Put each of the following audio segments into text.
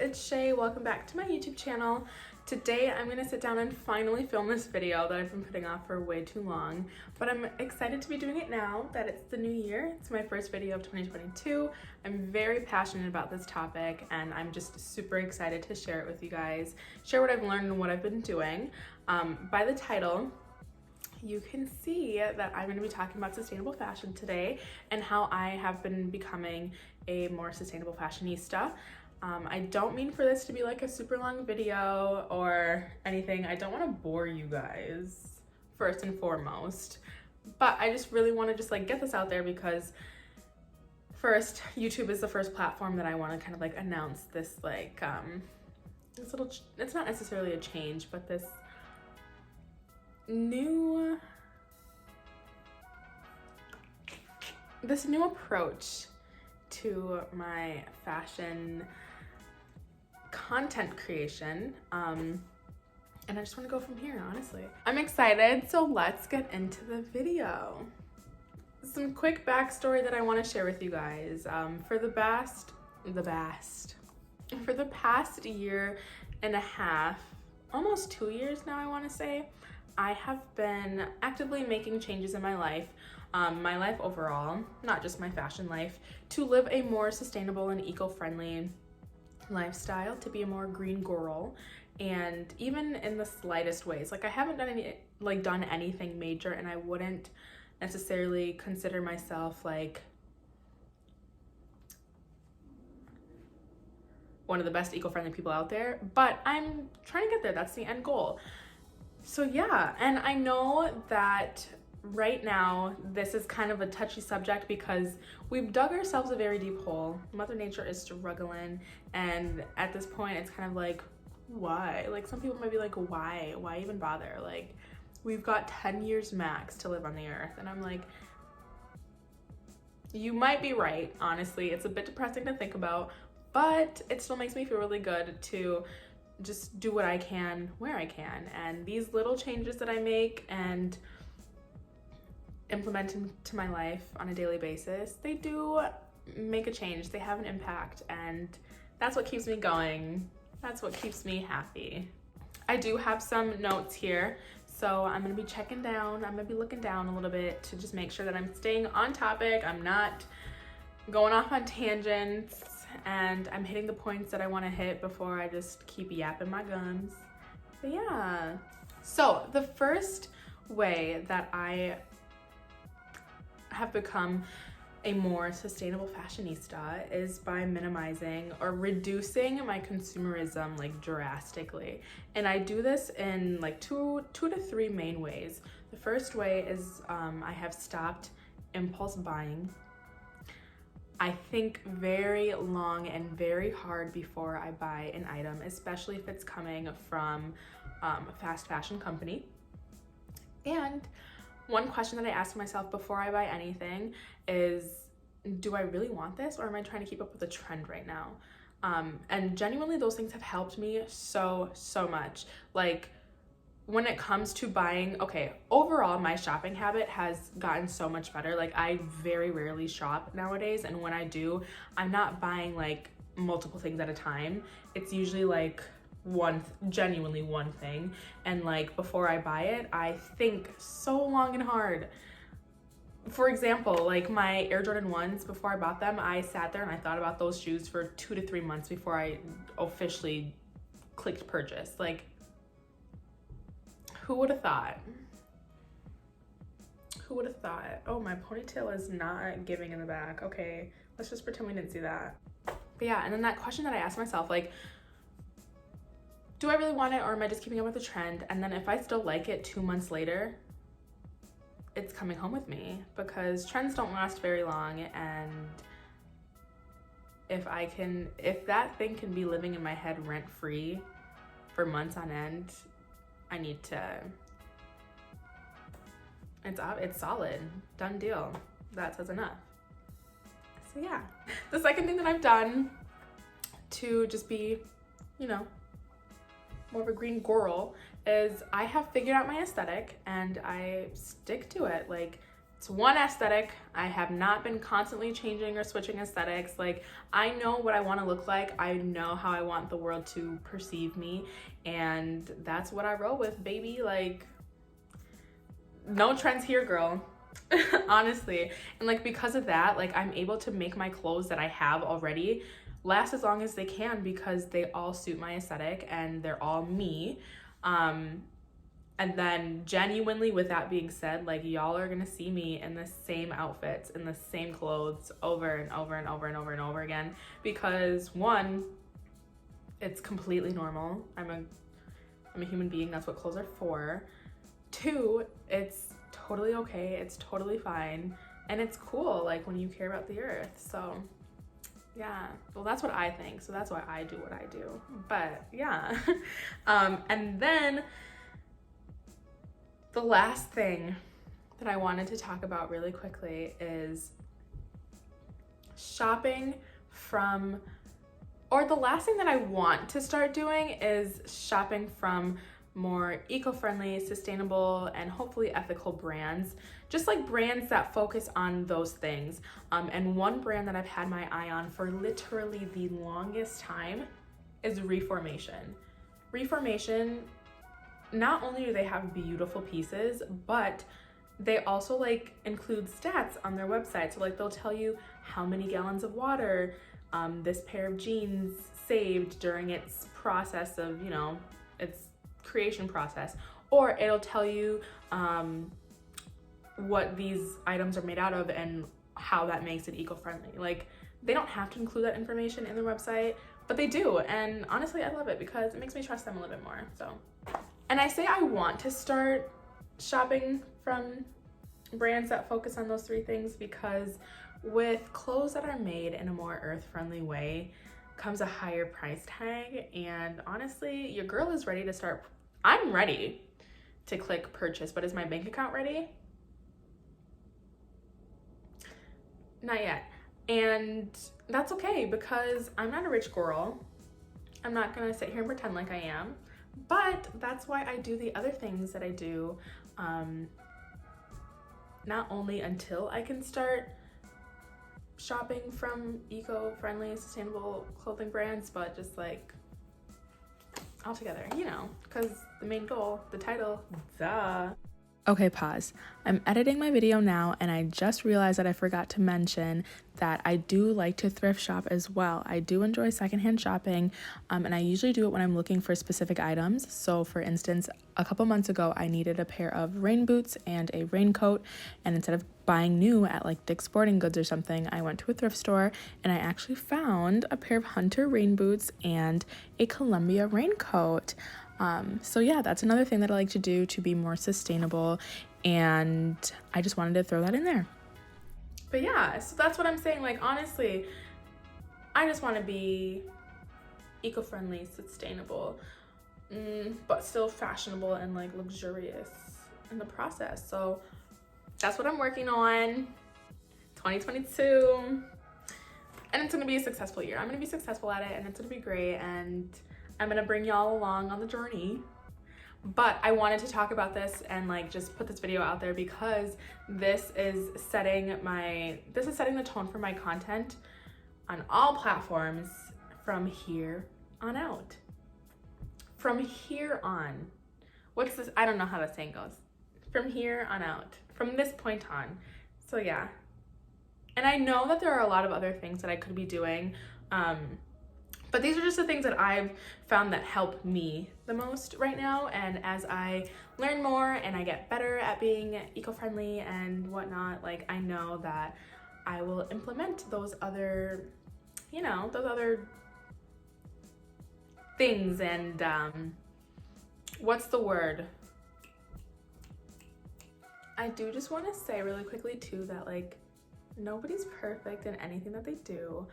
it's Shay. Welcome back to my YouTube channel. Today I'm going to sit down and finally film this video that I've been putting off for way too long, but I'm excited to be doing it now that it's the new year. It's my first video of 2022. I'm very passionate about this topic and I'm just super excited to share it with you guys, share what I've learned and what I've been doing. By the title, you can see that I'm going to be talking about sustainable fashion today and how I have been becoming a more sustainable fashionista. I don't mean for this to be like a super long video or anything. I don't want to bore you guys first and foremost, but I just really want to just like get this out there because first, YouTube is the first platform that I want to kind of like announce this like this little, it's not necessarily a change, but this new approach to my fashion content creation, and I just want to go from here, honestly. I'm excited, so let's get into the video. Some quick backstory that I want to share with you guys. For the past year and a half, almost 2 years now, I want to say, I have been actively making changes in my life overall, not just my fashion life, to live a more sustainable and eco-friendly lifestyle, to be a more green girl, and even in the slightest ways. Like I haven't done anything major, and I wouldn't necessarily consider myself like one of the best eco-friendly people out there, but I'm trying to get there. That's the end goal. So yeah, and I know that right now this is kind of a touchy subject because we've dug ourselves a very deep hole. Mother Nature is struggling, and at this point it's kind of like, why? Like some people might be like, why even bother? Like we've got 10 years max to live on the earth, and I'm like, you might be right. Honestly, it's a bit depressing to think about, but it still makes me feel really good to just do what I can where I can. And these little changes that I make and implement into my life on a daily basis, they do make a change. They have an impact, and that's what keeps me going. That's what keeps me happy. I do have some notes here, so I'm gonna be checking down. I'm gonna be looking down a little bit to just make sure that I'm staying on topic. I'm not going off on tangents, and I'm hitting the points that I want to hit before I just keep yapping my guns. But yeah. So the first way that I have become a more sustainable fashionista is by minimizing or reducing my consumerism like drastically. And I do this in like two to three main ways. The first way is I have stopped impulse buying. I think very long and very hard before I buy an item, especially if it's coming from a fast fashion company. And one question that I ask myself before I buy anything is, do I really want this, or am I trying to keep up with the trend right now? And genuinely those things have helped me so much. Like when it comes to buying, okay, overall my shopping habit has gotten so much better. Like I very rarely shop nowadays, and when I do, I'm not buying like multiple things at a time. It's usually like genuinely one thing, and like before I buy it, I think so long and hard. For example, like my Air Jordan 1s, before I bought them, I sat there and I thought about those shoes for 2 to 3 months before I officially clicked purchase. Like, who would have thought? Who would have thought? Oh, my ponytail is not giving in the back. Okay, let's just pretend we didn't see that. But yeah, and then that question that I asked myself, like, do I really want it, or am I just keeping up with the trend? And then if I still like it 2 months later, it's coming home with me, because trends don't last very long. And if that thing can be living in my head rent free for months on end, I need to, it's solid, done deal. That says enough. So yeah, the second thing that I've done to just be, you know, more of a green girl is I have figured out my aesthetic and I stick to it. Like it's one aesthetic. I have not been constantly changing or switching aesthetics. Like, I know what I want to look like. I know how I want the world to perceive me, and that's what I roll with, baby. Like, no trends here, girl. Honestly. And like, because of that, like, I'm able to make my clothes that I have already last as long as they can, because they all suit my aesthetic and they're all me. And then genuinely, with that being said, like, y'all are gonna see me in the same outfits, in the same clothes over and over and over and over and over again, because one, it's completely normal. I'm a human being. That's what clothes are for. Two, it's totally okay. It's totally fine. And it's cool, like, when you care about the earth. So yeah, well, that's what I think. So that's why I do what I do. But yeah. And then the last thing that I wanted to talk about really quickly is shopping from, or the last thing that I want to start doing is shopping from more eco-friendly, sustainable, and hopefully ethical brands. Just like brands that focus on those things. And one brand that I've had my eye on for literally the longest time is Reformation. Reformation, not only do they have beautiful pieces, but they also like include stats on their website. So like, they'll tell you how many gallons of water this pair of jeans saved during its process of, you know, its creation process, or it'll tell you what these items are made out of and how that makes it eco-friendly. Like, they don't have to include that information in their website, but they do, and honestly, I love it because it makes me trust them a little bit more. So, and I say I want to start shopping from brands that focus on those three things because with clothes that are made in a more earth-friendly way comes a higher price tag, and honestly, your girl is ready to start. I'm ready to click purchase, but is my bank account ready? Not yet. And that's okay, because I'm not a rich girl. I'm not gonna sit here and pretend like I am, but that's why I do the other things that I do, not only until I can start shopping from eco-friendly, sustainable clothing brands, but just like all together, you know, because the main goal, the title, duh. Okay, pause. I'm editing my video now, and I just realized that I forgot to mention that I do like to thrift shop as well. I do enjoy secondhand shopping, and I usually do it when I'm looking for specific items. So for instance, a couple months ago, I needed a pair of rain boots and a raincoat, and instead of buying new at like Dick's Sporting Goods or something, I went to a thrift store and I actually found a pair of Hunter rain boots and a Columbia raincoat. So yeah, that's another thing that I like to do to be more sustainable, and I just wanted to throw that in there. But yeah, so that's what I'm saying. Like, honestly, I just want to be eco-friendly, sustainable, but still fashionable and like luxurious in the process. So that's what I'm working on, 2022, and it's gonna be a successful year. I'm gonna be successful at it, and it's gonna be great, and I'm gonna bring y'all along on the journey. But I wanted to talk about this and like just put this video out there because this is setting the tone for my content on all platforms from here on out. From here on. What's this? I don't know how that saying goes. From here on out. From this point on. So yeah. And I know that there are a lot of other things that I could be doing. But these are just the things that I've found that help me the most right now. And as I learn more and I get better at being eco-friendly and whatnot, like, I know that I will implement those other, you know, those other things. And what's the word? I do just want to say really quickly too that like nobody's perfect in anything that they do.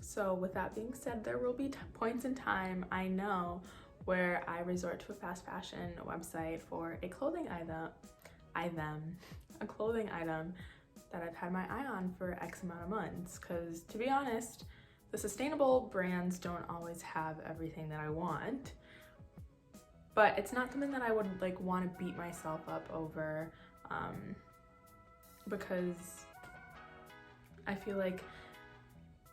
So with that being said, there will be points in time, I know, where I resort to a fast fashion website for a clothing item that I've had my eye on for X amount of months. Because to be honest, the sustainable brands don't always have everything that I want. But it's not something that I would like want to beat myself up over. because I feel like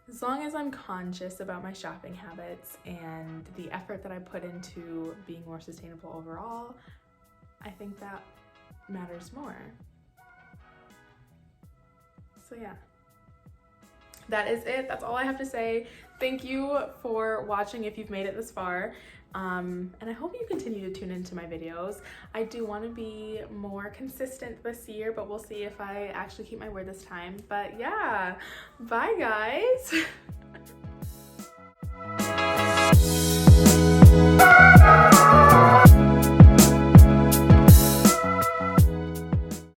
as long as I'm conscious about my shopping habits and the effort that I put into being more sustainable overall, I think that matters more. So yeah, that is it. That's all I have to say. Thank you for watching if you've made it this far. And I hope you continue to tune into my videos. I do want to be more consistent this year, but we'll see if I actually keep my word this time. But yeah, bye guys.